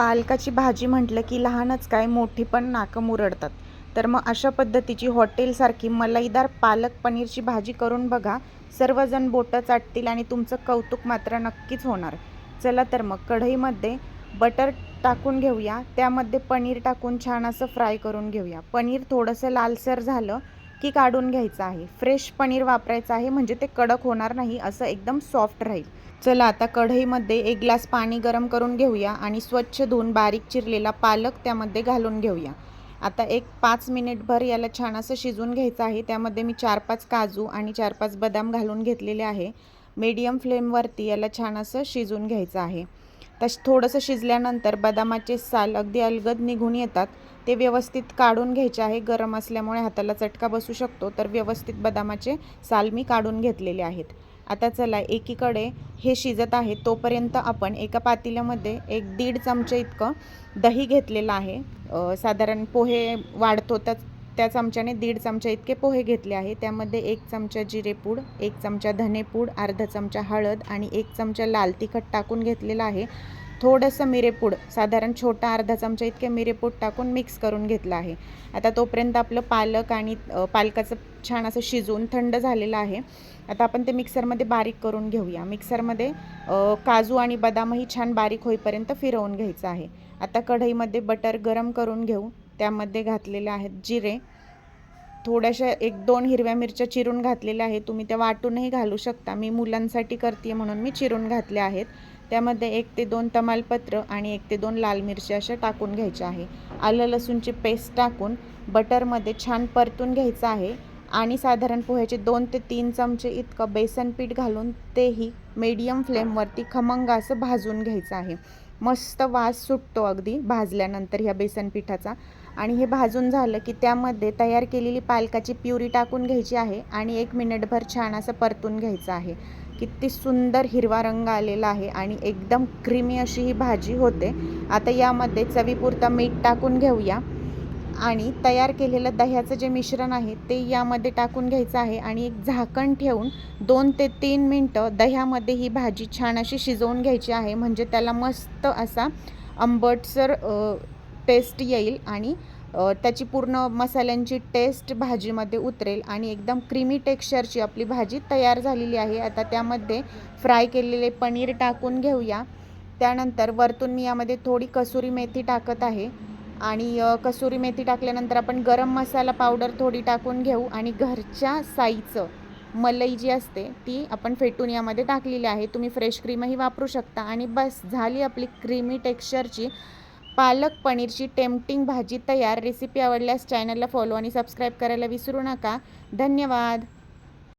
पालकाची भाजी म्हटलं की लहानच काय मोठी पण नाकं मुरडतात. तर मग अशा पद्धतीची हॉटेलसारखी मलाईदार पालक पनीरची भाजी करून बघा. सर्वजण बोटं चाटतील आणि तुमचं कौतुक मात्र नक्कीच होणार. चला तर मग कढईमध्ये बटर टाकून घेऊया. त्यामध्ये पनीर टाकून छान असं फ्राय करून घेऊया. पनीर थोडंसं लालसर झालं की काढून घ्यायचं आहे. फ्रेश पनीर वापरायचं आहे, म्हणजे ते कडक होणार नाही, असं एकदम सॉफ्ट राहील. चला आता कढईमध्ये 1 ग्लास पाणी गरम करून घेऊया आणि स्वच्छ धुवून बारीक चिरलेला पालक त्यामध्ये घालून घेऊया. आता एक 5 मिनिटभर याला छान असं शिजवून घ्यायचं आहे. त्यामध्ये मी 4-5 काजू आणि 4-5 बदाम घालून घेतलेले आहे. मीडियम फ्लेमवरती याला छान असं शिजवून घ्यायचं आहे. थोडंसं शिजल्यानंतर बदामाचे साल अगदी अलगद निघून येतात. ते व्यवस्थित काढून घ्यायचे आहे. गरम असल्यामुळे हाताला चटका बसू शकतो, तर व्यवस्थित बदामाचे साल मी काढून घेतलेले आहेत. आता चला एकीकडे हे शिजत आहे तोपर्यंत आपण एका पातेल्यामध्ये 1-1.5 चमचे इतकं दही घेतलेलं आहे. साधारण पोहे वाढतो त्या चमच्याने 1.5 चमचा इतके पोहे घेतले आहे. त्यामध्ये 1 चमचा जिरेपूड, 1 चमचा धनेपूड, अर्धा चमचा हळद आणि 1 चमचा लाल तिखट टाकून घेतलेलं आहे. थोडंसं मिरेपूड, साधारण छोटा अर्धा चमचा इतके मिरेपूड टाकून मिक्स करून घेतलं आहे. आता तोपर्यंत आपलं पालक आणि पालकाचं छान असं शिजवून थंड झालेलं आहे. आता आपण ते मिक्सरमध्ये बारीक करून घेऊया. मिक्सरमध्ये काजू आणि बदामही छान बारीक होईपर्यंत फिरवून घ्यायचं आहे. आता कढईमध्ये बटर गरम करून घेऊ. त्यामध्ये घातलेले आहेत जिरे, थोड्याशा 1-2 हिरव्या मिरच्या चिरून घातलेल्या आहेत. तुम्ही त्या वाटूनही घालू शकता. मी मुलांसाठी करते म्हणून मी चिरून घातल्या आहेत. त्यामध्ये 1 ते 2 तमालपत्र आणि 1 ते 2 लाल मिरच्या अशा टाकून घ्यायच्या आहे. आलं लसूणची पेस्ट टाकून बटरमध्ये छान परतून घ्यायचं आहे आणि साधारण पोह्याचे 2 ते 3 चमचे इतकं बेसन पीठ घालून तेही मीडियम फ्लेमवरती खमंग असं भाजून घ्यायचं आहे. मस्त वास सुटतो अगदी भाजल्यानंतर ह्या बेसन पिठाचा. आणि हे भाजून झालं की त्यामध्ये तयार केलेली पालकाची प्युरी टाकून घ्यायची आहे आणि 1 मिनिटभर छान असं परतून घ्यायचं आहे. किती सुंदर हिरवा रंग आलेला आहे आणि एकदम क्रीमी अशी ही भाजी होते. आता यामध्ये चवीपुरता मीठ टाकून घेऊया आणि तयार केलेलं दह्याचं जे मिश्रण आहे ते यामध्ये टाकून घ्यायचं आहे आणि एक झाकण ठेवून 2 ते 3 मिनटं दह्यामध्ये ही भाजी छान अशी शिजवून घ्यायची आहे. म्हणजे त्याला मस्त असा आंबटसर टेस्ट येईल आणि त्याची पूर्ण मसाल्यांची टेस्ट भाजीमध्ये उतरेल आणि एकदम क्रीमी टेक्स्चरची आपली भाजी तयार झालेली आहे. आता त्यामध्ये फ्राय केलेले पनीर टाकून घेऊया. त्यानंतर वरतून मी यामध्ये थोडी कसुरी मेथी टाकत आहे आणि कसुरी मेथी टाकल्यानंतर आपण गरम मसाला पावडर थोडी टाकून घेऊ आणि घरच्या साईचं मलई जी असते ती आपण फेटून यामध्ये टाकलेली आहे. तुम्ही फ्रेश क्रीमही वापरू शकता आणि बस झाली आपली क्रीमी टेक्स्चरची पालक पनीरची टेम्पटिंग भाजी तयार. रेसिपी आवडल्यास चॅनलला फॉलो आणि सबस्क्राईब करायला विसरू नका. धन्यवाद.